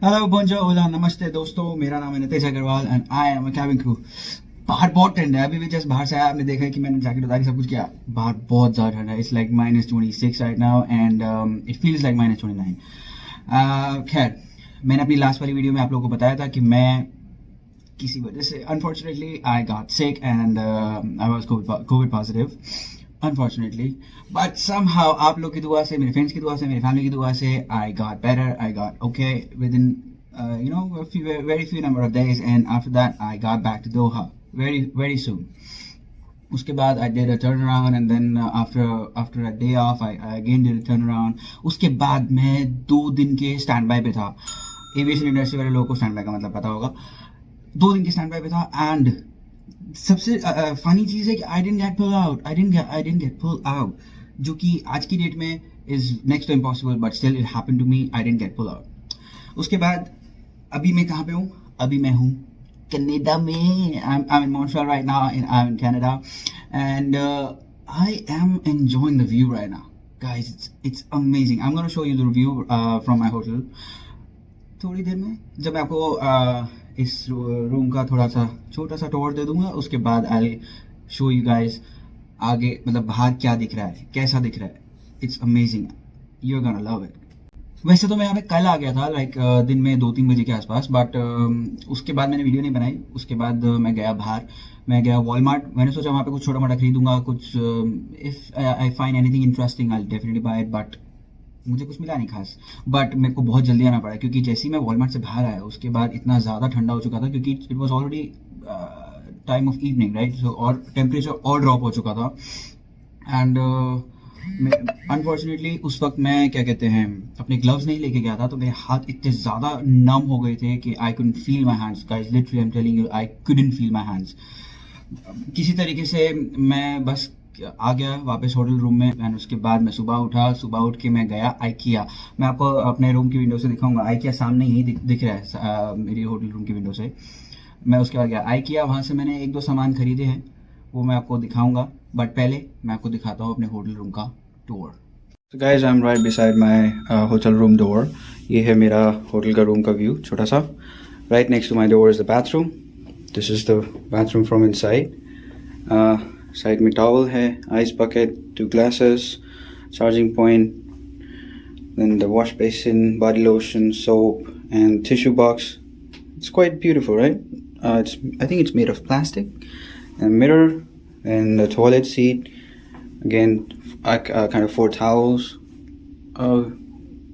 Hello बोंजो ओला नमस्ते दोस्तों, मेरा नाम है Nitij Agrawal and I am a cabin crew. बाहर बहुत ठंड है, अभी भी जस्ट बाहर से आया। आपने देखा है कि मैंने जैकेट उतारी, सब कुछ किया। बाहर बहुत ज़्यादा ठंड है। It's like -26 right now and it feels like -29। खैर, मैंने अपनी लास्ट वाली वीडियो में आप लोगों को बताया था कि मैं किसी वजह से unfortunately I got sick and I was Covid positive unfortunately, but somehow आप लोग की दुआ से, मेरे फ्रेंड्स की दुआ से, मेरी फैमिली की दुआ से I got better, I got okay with in very few number of days, and after that I got back to Doha very soon. उसके बाद I did a turnaround and then after a day off I again did a turnaround. उसके बाद मैं 2 दिन के stand by पे था। Aviation industry वाले लोगों को स्टैंड बाय का मतलब पता होगा। 2 दिन के स्टैंड बाय पे था एंड सबसे फनी चीज़ है कि I didn't get pulled out, जो कि आज की डेट में is next to impossible, but still it happened to me. I didn't get pulled out. उसके बाद अभी मैं कहाँ पे हूँ? अभी मैं हूँ कनाडा में। I'm in Montreal right now and I'm in Canada and I am enjoying the view right now, guys. It's amazing. I'm gonna show you the view from my hotel थोड़ी देर में, जब मैं आपको इस रूम का थोड़ा सा छोटा सा टूर दे दूंगा। उसके बाद आई शो यू गाइस आगे, मतलब बाहर क्या दिख रहा है, कैसा दिख रहा है। It's amazing, you are gonna love it. वैसे तो मैं यहाँ पे कल आ गया था, लाइक दिन में 2-3 बजे के आसपास, बट उसके बाद मैंने वीडियो नहीं बनाई। उसके बाद मैं गया बाहर, मैं गया वॉलमार्ट। मैंने सोचा वहाँ पे कुछ छोटा मोटा खरीदूंगा, कुछ if I find anything interesting I definitely buy it, but मुझे कुछ मिला नहीं खास। बट मेरे को बहुत जल्दी आना पड़ा क्योंकि जैसे ही मैं वॉलमार्ट से बाहर आया उसके बाद इतना ज़्यादा ठंडा हो चुका था, क्योंकि it was already time of evening right, so और टेम्परेचर और ड्रॉप हो चुका था। एंड अनफॉर्चुनेटली उस वक्त मैं क्या कहते हैं अपने ग्लव्स नहीं लेके गया था, तो मेरे हाथ इतने ज़्यादा नम हो गए थे कि I couldn't feel my hands guys, literally I am telling you, I couldn't feel my hands. किसी तरीके से मैं बस आ गया वापस होटल रूम में एंड उसके बाद मैं सुबह उठ के मैं गया आइकिया। मैं आपको अपने रूम की विंडो से दिखाऊंगा, आइकिया सामने ही दिख रहा है मेरी होटल रूम की विंडो से। मैं उसके बाद गया आइकिया, वहाँ से मैंने 1-2 सामान खरीदे हैं, वो मैं आपको दिखाऊंगा, बट पहले मैं आपको दिखाता हूँ अपने होटल रूम का tour. So guys, I'm right beside my hotel room door. ये है मेरा होटल का रूम का व्यू, छोटा सा। Right next to my door is the bathroom. This is the bathroom from inside. Side में टॉवल है, ice bucket, 2 glasses, charging point, then the wash basin, body lotion, soap and tissue box. It's quite beautiful, right? I think it's made of plastic. And mirror and the toilet seat. Again, kind of 4 towels.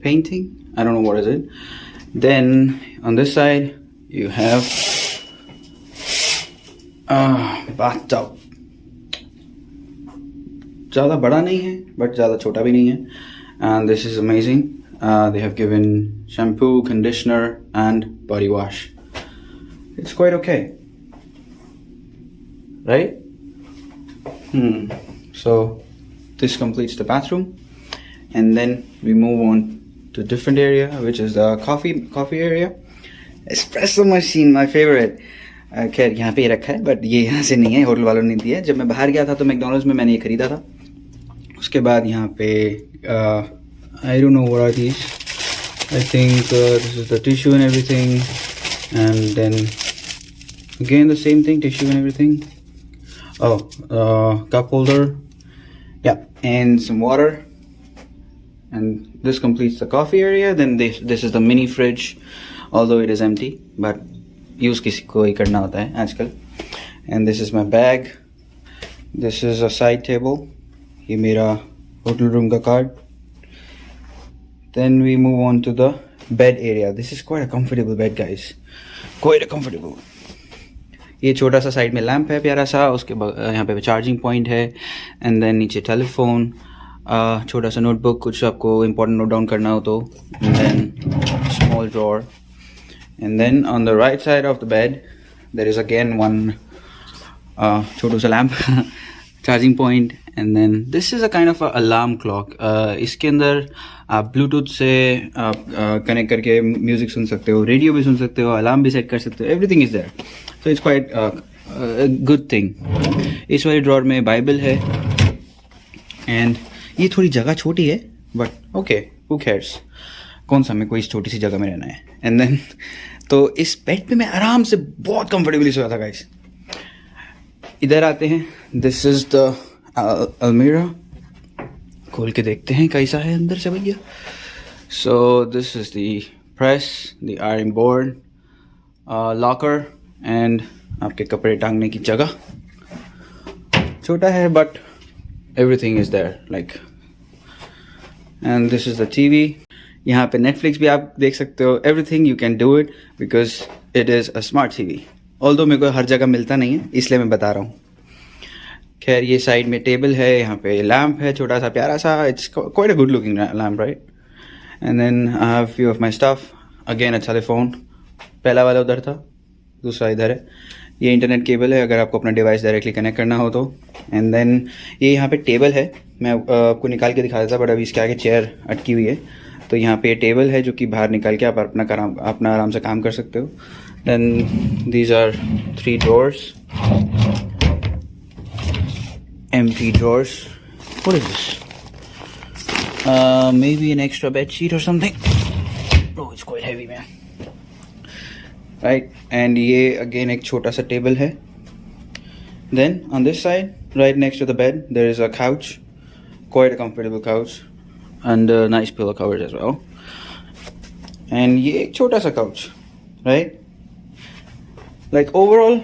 Painting. I don't know what is it. Then on this side you have bathtub. ज़्यादा बड़ा नहीं है but ज़्यादा छोटा भी नहीं है, and this is amazing. They have given shampoo, conditioner and body wash. It's quite okay, right? So this completes the bathroom, and then we move on to a different area, which is the coffee area. Espresso machine, my favorite. खैर यहाँ पे ही रखा है, but ये यहाँ से नहीं है, होटल वालों ने दिया है। जब मैं बाहर गया था तो मैकडॉनल्ड्स में मैंने ये खरीदा था। उसके बाद यहाँ पे I don't know what are these, I think this is the tissue and everything, and then again the same thing, tissue and everything, cup holder, yeah, and some water, and this completes the coffee area. Then this is the mini fridge, although it is empty, but use किसी को ही करना होता है आजकल। And this is my bag, this is a side table, ये मेरा hotel room का card. Then we move on to the bed area. This is quite a comfortable bed guys, quite a comfortable. ये छोटा सा side में lamp है प्यारा सा, उसके यहाँ पे चार्जिंग पॉइंट है, एंड देन नीचे टेलीफोन, छोटा सा नोटबुक, कुछ आपको इंपॉर्टेंट नोट डाउन करना हो तो, and then small drawer. And then on the right side of the bed there is again one छोटू सा lamp, charging point, and then this is a kind of a alarm clock. इसके अंदर आप Bluetooth से आप connect करके music सुन सकते हो, radio भी सुन सकते हो, अलार्म भी सेट कर सकते हो, everything is there. So it's quite a good thing. इस वाली ड्रॉर में बाइबल है, एंड ये थोड़ी जगह छोटी है बट ओके, who cares. कौन सा मेरे को इस छोटी सी जगह में रहना है. एंड देन तो इस बेड पे मैं आराम से बहुत कंफर्टेबली सोया था गाइस. इधर आते हैं. दिस इज द अलमीरा. खोल के देखते हैं कैसा है अंदर से भैया. So this is the press, the iron board, locker and आपके कपड़े टांगने की जगह. छोटा है but everything is there like. And this is the TV. यहाँ पे नेटफ्लिक्स भी आप देख सकते हो. Everything you can do it because it is a smart TV. Although मेरे को हर जगह मिलता नहीं है इसलिए मैं बता रहा हूँ. खैर ये साइड में टेबल है. यहाँ पे लैम्प है छोटा सा प्यारा सा. It's quite a good looking lamp right. And then I have few of my stuff. Again अच्छा टेलीफोन. पहला वाला उधर था, दूसरा इधर है. ये इंटरनेट केबल है अगर आपको अपना डिवाइस डायरेक्टली कनेक्ट करना हो तो. एंड देन ये यहाँ पे टेबल है. मैं आपको निकाल के दिखा देता बट अभी इसके आगे चेयर अटकी हुई है. तो यहाँ पे टेबल है जो कि बाहर निकाल के आप अपना आराम से काम कर सकते हो. Then these are 3 drawers, empty drawers. What is this? Maybe an extra bed sheet or something. Oh, it's quite heavy, man. Right, and ये again एक छोटा सा table है. Then on this side, right next to the bed, there is a couch, quite a comfortable couch, and nice pillow covers as well. And ये एक छोटा सा couch, right? Like overall,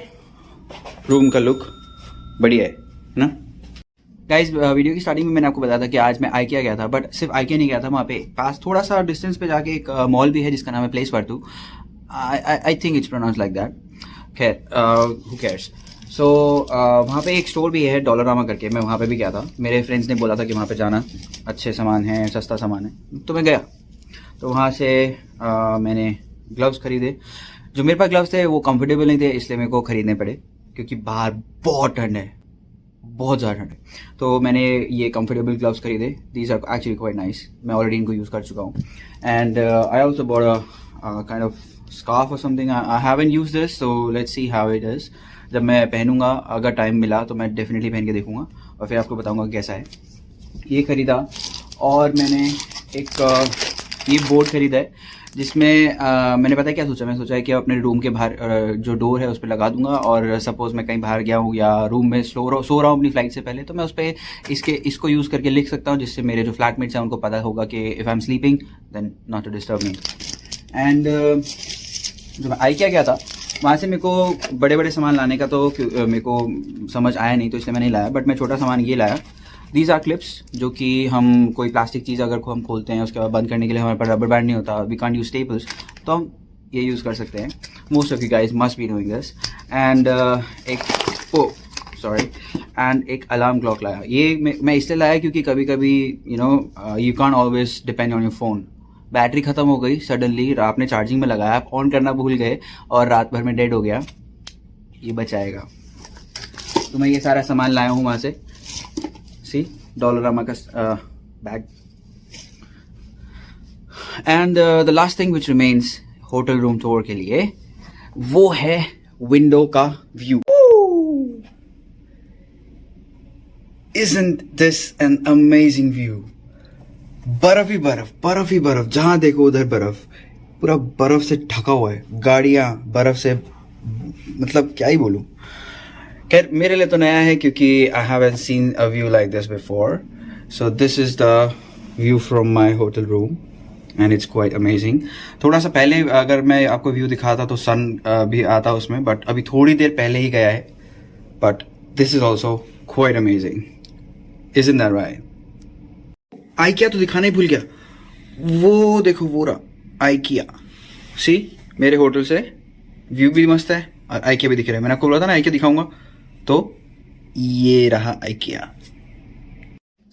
room का look बढ़िया है ना. Guys video की starting में मैंने आपको बताया था कि आज मैं आईकिया गया था. बट सिर्फ आईकिया नहीं गया था, वहाँ पे पास थोड़ा सा डिस्टेंस पे जाके एक मॉल भी है जिसका नाम है place Vertu. I think it's pronounce like that. खैर हु केयर्स. सो वहाँ पे एक स्टोर भी है डॉलरामा करके. मैं वहाँ पे भी गया था. मेरे फ्रेंड्स ने बोला था कि वहाँ पे जाना, अच्छे सामान है, सस्ता सामान है. तो मैं गया. तो वहाँ से मैंने ग्लव्स खरीदे. जो मेरे पास ग्लव्स थे वो कंफर्टेबल नहीं थे इसलिए मेरे को खरीदने पड़े क्योंकि बाहर बहुत ठंड है, बहुत ज़्यादा ठंड है. तो मैंने ये कंफर्टेबल ग्लव्स खरीदे. These are actually quite nice. मैं ऑलरेडी इनको यूज़ कर चुका हूँ. And I also bought a kind of scarf और something. I haven't use this so let's see how it is. जब मैं पहनूंगा अगर टाइम मिला तो मैं डेफिनेटली पहन के देखूंगा और फिर आपको बताऊंगा कैसा है. ये खरीदा. और मैंने एक ये बोर्ड खरीदा है जिसमें मैंने पता है क्या सोचा. मैं सोचा है कि अपने रूम के बाहर जो डोर है उस पर लगा दूंगा और सपोज मैं कहीं बाहर गया हूँ या रूम में सो रहा हूँ अपनी फ्लाइट से पहले तो मैं उस पर इसको यूज़ करके लिख सकता हूँ जिससे मेरे जो फ्लैटमेट्स हैं उनको पता होगा कि if I am sleeping then not to disturb me. And जब मैं आईकिया गया था वहाँ से मेरे को बड़े बड़े सामान लाने का तो मेरे को समझ आया नहीं तो इसलिए मैं नहीं लाया. बट मैं छोटा सामान ये लाया. दीज आर क्लिप्स जो कि हम कोई प्लास्टिक चीज़ अगर हम खोलते हैं उसके बाद बंद करने के लिए हमारे पास रबर बैंड नहीं होता, वी कांट यूज स्टेपल्स, तो हम ये यूज़ कर सकते हैं. Most of you guys must be doing this. And एक अलार्म क्लॉक लाया. ये मैं इसलिए लाया क्योंकि कभी कभी you can't always depend on your phone. Battery ख़त्म हो गई सडनली, आपने चार्जिंग में लगाया, आप ऑन करना भूल गए और रात भर में डेड हो गया, ये बचाएगा. तो मैं ये सारा सामान लाया हूँ वहाँ से. सी डॉलरामा का bag. And the last thing which remains hotel room tour के लिए वो है विंडो का view. Isn't this an amazing view? बर्फ ही बर्फ, बर्फ ही बर्फ, जहां देखो उधर बर्फ. पूरा बर्फ से ढका हुआ है. गाड़ियां बर्फ से, मतलब क्या ही बोलूं. खैर मेरे लिए तो नया है क्योंकि I haven't seen a view like this before. So this is the view from my hotel room and it's quite amazing. थोड़ा सा पहले अगर मैं आपको व्यू दिखाता तो सन भी आता उसमें, बट अभी थोड़ी देर पहले ही गया है. But this is also quite amazing. Isn't that right? IKEA तो दिखाना ही भूल गया. वो देखो वो रहा आईकिया. सी मेरे होटल से व्यू भी मस्त है और आईकिया भी दिख रहा है. मैंने आपको बोला था ना आईकिया दिखाऊंगा, तो ये रहा आईकिया.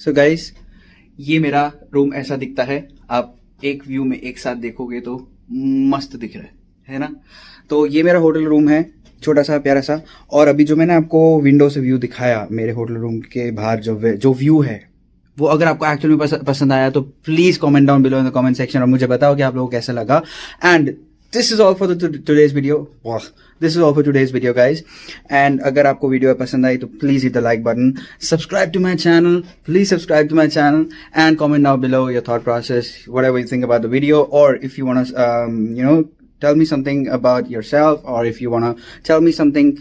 सो गाइस ये मेरा रूम ऐसा दिखता है. आप एक व्यू में एक साथ देखोगे तो मस्त दिख रहा है ना. तो ये मेरा होटल रूम है, छोटा सा प्यारा सा. और अभी जो मैंने आपको विंडो से व्यू दिखाया मेरे होटल रूम के बाहर जो व्यू है वो अगर आपको एक्चुअली में पसंद आया तो please comment down below in the comment section और मुझे बताओ कि आप लोगों को कैसा लगा. And this is all for today's video. Wow. This is all for today's video, guys. And अगर आपको वीडियो पसंद आई तो please hit the like button. Subscribe to my channel. Please subscribe to my channel and comment down below your thought process, whatever you think about the video, or if you want to, tell me something about yourself, or if you want to tell me something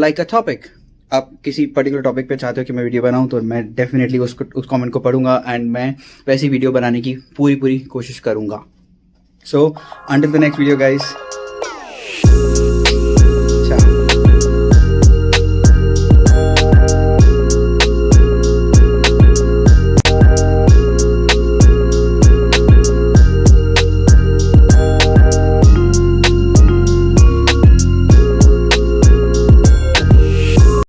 like a topic. आप किसी particular topic पे चाहते हो कि मैं video बनाऊं तो मैं डेफिनेटली उस कमेंट को पढ़ूंगा एंड मैं वैसी वीडियो बनाने की पूरी कोशिश करूंगा. So until the next video, guys,